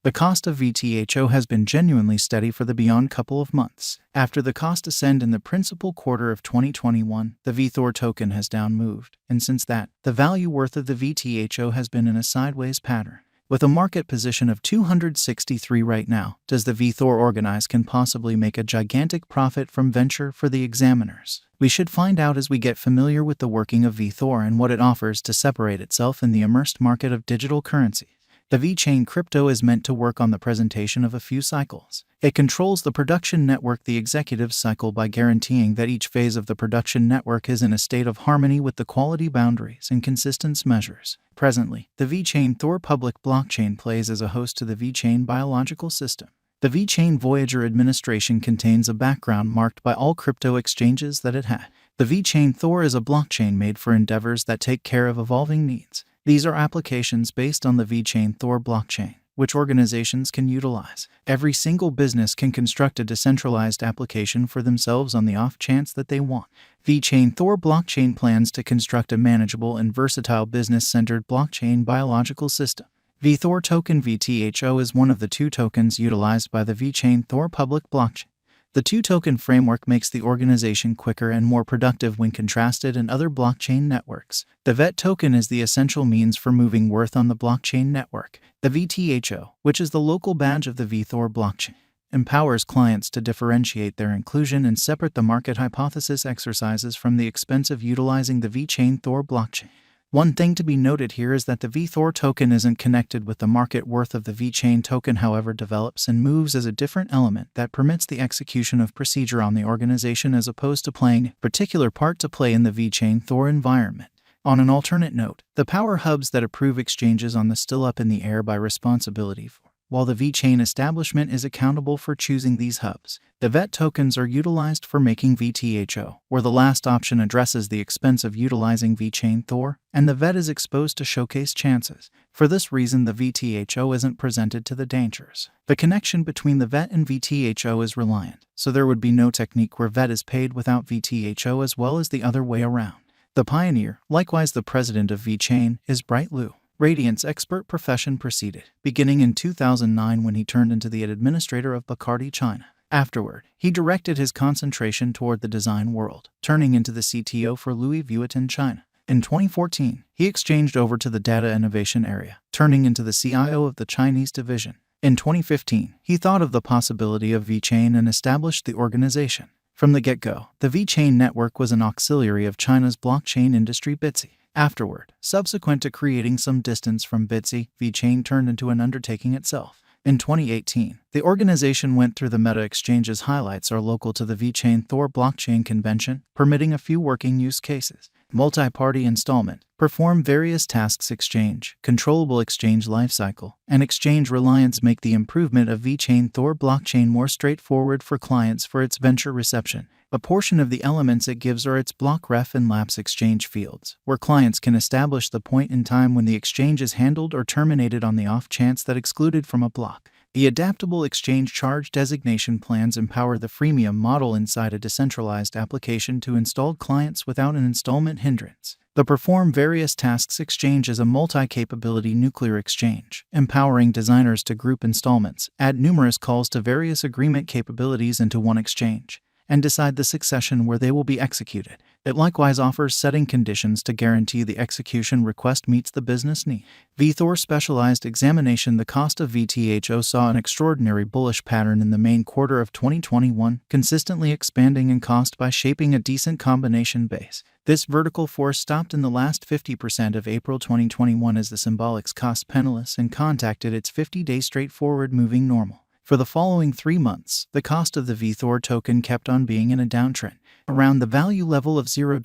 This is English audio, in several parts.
The cost of Vtho has been genuinely steady for the beyond couple of months. After the cost ascend in the principal quarter of 2021, the Vethor token has down moved, and since that, the value worth of the Vtho has been in a sideways pattern. With a market position of 263 right now, does the Vethor organize can possibly make a gigantic profit from venture for the examiners? We should find out as we get familiar with the working of Vethor and what it offers to separate itself in the immersed market of digital currency. The vechain crypto is meant to work on the presentation of a few cycles. It controls the production network, the executive cycle, by guaranteeing that each phase of the production network is in a state of harmony with the quality boundaries and consistency measures. Presently, the Vthor public blockchain plays as a host to the vechain biological system. The vechain Voyager administration contains a background marked by all crypto exchanges that it had. The Vthor is a blockchain made for endeavors that take care of evolving needs. These are applications based on the Vthor blockchain, which organizations can utilize. Every single business can construct a decentralized application for themselves on the off chance that they want. Vthor blockchain plans to construct a manageable and versatile business-centered blockchain biological system. Vethor token Vtho is one of the two tokens utilized by the Vthor public blockchain. The two-token framework makes the organization quicker and more productive when contrasted in other blockchain networks. The Veth token is the essential means for moving worth on the blockchain network. The Vtho, which is the local badge of the Vethor blockchain, empowers clients to differentiate their inclusion and separate the market hypothesis exercises from the expense of utilizing the Vthor blockchain. One thing to be noted here is that the Vethor token isn't connected with the market worth of the vechain token, however, develops and moves as a different element that permits the execution of procedure on the organization as opposed to playing a particular part to play in the Vthor environment. On an alternate note, the power hubs that approve exchanges on the still up in the air by responsibility for, while the vechain establishment is accountable for choosing these hubs. The Veth tokens are utilized for making Vtho, where the last option addresses the expense of utilizing Vthor, and the Veth is exposed to showcase chances. For this reason, the Vtho isn't presented to the dangers. The connection between the Veth and Vtho is reliant, so there would be no technique where Veth is paid without Vtho as well as the other way around. The pioneer, likewise the president of vechain, is Bright Liu. Radiant's expert profession proceeded, beginning in 2009 when he turned into the administrator of Bacardi China. Afterward, he directed his concentration toward the design world, turning into the CTO for Louis Vuitton China. In 2014, he exchanged over to the data innovation area, turning into the CIO of the Chinese division. In 2015, he thought of the possibility of vechain and established the organization. From the get-go, the vechain network was an auxiliary of China's blockchain industry Bitsy. Afterward, subsequent to creating some distance from Bitsy, vechain turned into an undertaking itself. In 2018, the organization went through the Meta Exchange's highlights are local to the Vthor blockchain convention, permitting a few working use cases. Multi-party installment, perform various tasks, exchange, controllable exchange lifecycle, and exchange reliance make the improvement of Vthor blockchain more straightforward for clients for its venture reception. A portion of the elements it gives are its block ref and lapse exchange fields, where clients can establish the point in time when the exchange is handled or terminated on the off chance that excluded from a block. The adaptable exchange charge designation plans empower the freemium model inside a decentralized application to installed clients without an installment hindrance. The perform various tasks exchange is a multi-capability nuclear exchange, empowering designers to group installments, add numerous calls to various agreement capabilities into one exchange, and decide the succession where they will be executed. It likewise offers setting conditions to guarantee the execution request meets the business need. Vethor specialized examination. The cost of Vtho saw an extraordinary bullish pattern in the main quarter of 2021, consistently expanding in cost by shaping a decent combination base. This vertical force stopped in the last 50% of April 2021 as the symbolics cost penniless and contacted its 50-day straightforward moving normal. For the following 3 months, the cost of the Vethor token kept on being in a downtrend, around the value level of $0.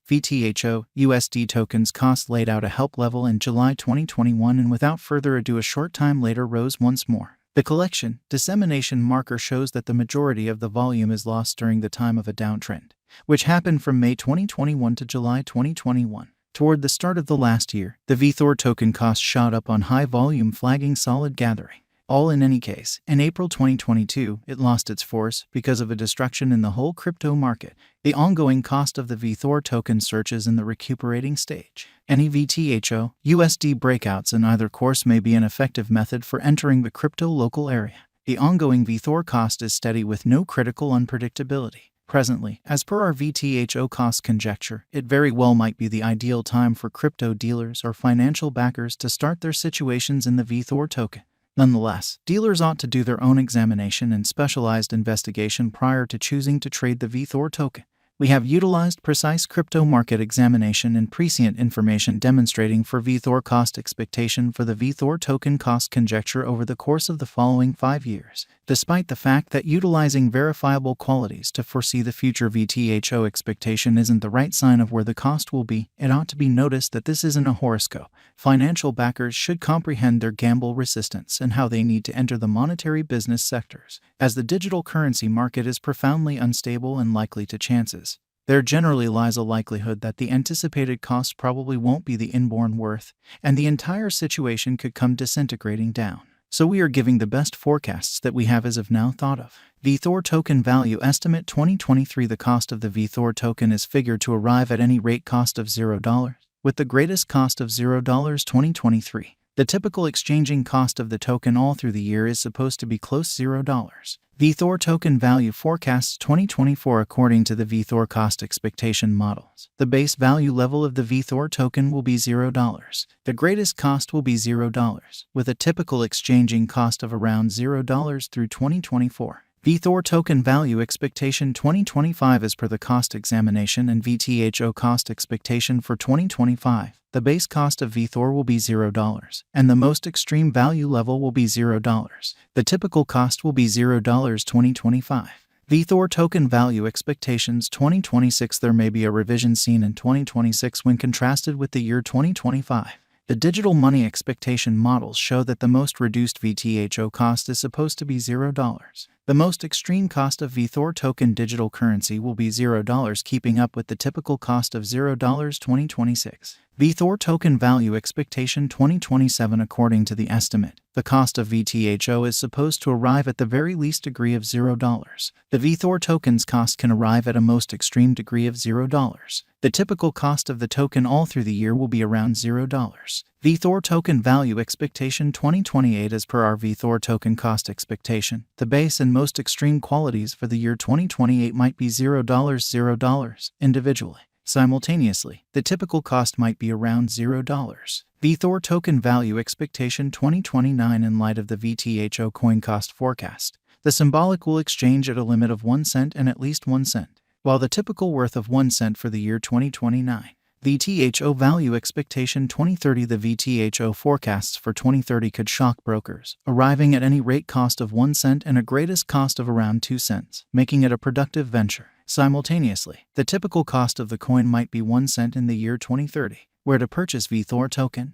Vtho USD tokens cost laid out a help level in July 2021 and without further ado a short time later rose once more. The collection dissemination marker shows that the majority of the volume is lost during the time of a downtrend, which happened from May 2021 to July 2021. Toward the start of the last year, the Vethor token cost shot up on high volume, flagging solid gathering. All in any case, in April 2022, it lost its force because of a destruction in the whole crypto market. The ongoing cost of the Vethor token searches in the recuperating stage. Any Vtho, USD breakouts in either course may be an effective method for entering the crypto local area. The ongoing Vethor cost is steady with no critical unpredictability. Presently, as per our Vtho cost conjecture, it very well might be the ideal time for crypto dealers or financial backers to start their situations in the Vethor token. Nonetheless, dealers ought to do their own examination and specialized investigation prior to choosing to trade the Vethor token. We have utilized precise crypto market examination and prescient information demonstrating for Vethor cost expectation for the Vethor token cost conjecture over the course of the following 5 years. Despite the fact that utilizing verifiable qualities to foresee the future Vtho expectation isn't the right sign of where the cost will be, it ought to be noticed that this isn't a horoscope. Financial backers should comprehend their gamble resistance and how they need to enter the monetary business sectors. As the digital currency market is profoundly unstable and likely to chances, there generally lies a likelihood that the anticipated cost probably won't be the inborn worth, and the entire situation could come disintegrating down. So we are giving the best forecasts that we have as of now thought of. Vethor token value estimate 2023. The cost of the Vethor token is figured to arrive at any rate cost of $0, with the greatest cost of $0 2023. The typical exchanging cost of the token all through the year is supposed to be close to $0. Vethor token value forecasts 2024 according to the Vethor cost expectation models. The base value level of the Vethor token will be $0. The greatest cost will be $0, with a typical exchanging cost of around $0 through 2024. Vethor token value expectation 2025 as per the cost examination and Vtho cost expectation for 2025. The base cost of Vethor will be $0, and the most extreme value level will be $0. The typical cost will be $0 2025. Vethor token value expectations 2026. There may be a revision seen in 2026 when contrasted with the year 2025. The digital money expectation models show that the most reduced Vtho cost is supposed to be $0. The most extreme cost of Vethor token digital currency will be $0, keeping up with the typical cost of $0 2026. Vethor token value expectation 2027. According to the estimate, the cost of Vtho is supposed to arrive at the very least degree of $0. The Vethor token's cost can arrive at a most extreme degree of $0. The typical cost of the token all through the year will be around $0. Vethor token value expectation 2028. As per our Vethor token cost expectation, the base and most extreme qualities for the year 2028 might be $0 individually. Simultaneously, the typical cost might be around $0. Vethor token value expectation 2029. In light of the Vtho coin cost forecast, the symbolic will exchange at a limit of 1 cent and at least 1 cent, while the typical worth of 1 cent for the year 2029. Vtho value expectation 2030. The Vtho forecasts for 2030 could shock brokers, arriving at any rate cost of 1 cent and a greatest cost of around 2 cents, making it a productive venture. Simultaneously, the typical cost of the coin might be 1 cent in the year 2030. Where to purchase Vethor token?